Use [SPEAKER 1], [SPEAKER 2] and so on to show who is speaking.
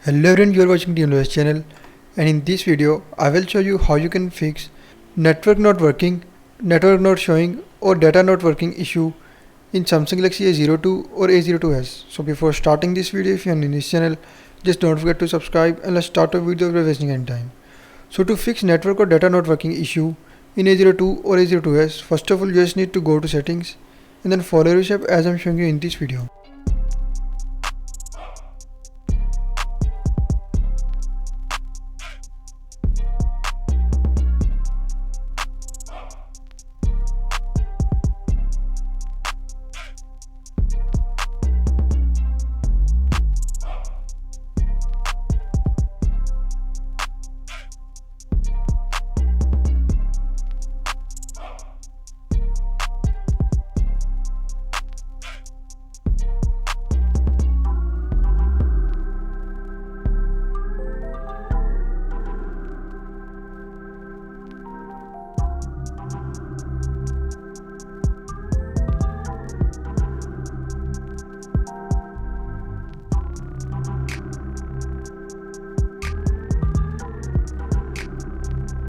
[SPEAKER 1] Hello everyone, you are watching the Universe channel, and in this video I will show you how you can fix network not working, network not showing or data not working issue in Samsung Galaxy A02 or A02s. So before starting this video, if you are new in this channel, just don't forget to subscribe and let's start the video without wasting any time. So to fix network or data not working issue in A02 or A02s, first of all you just need to go to settings and then follow your step as I am showing you in this video.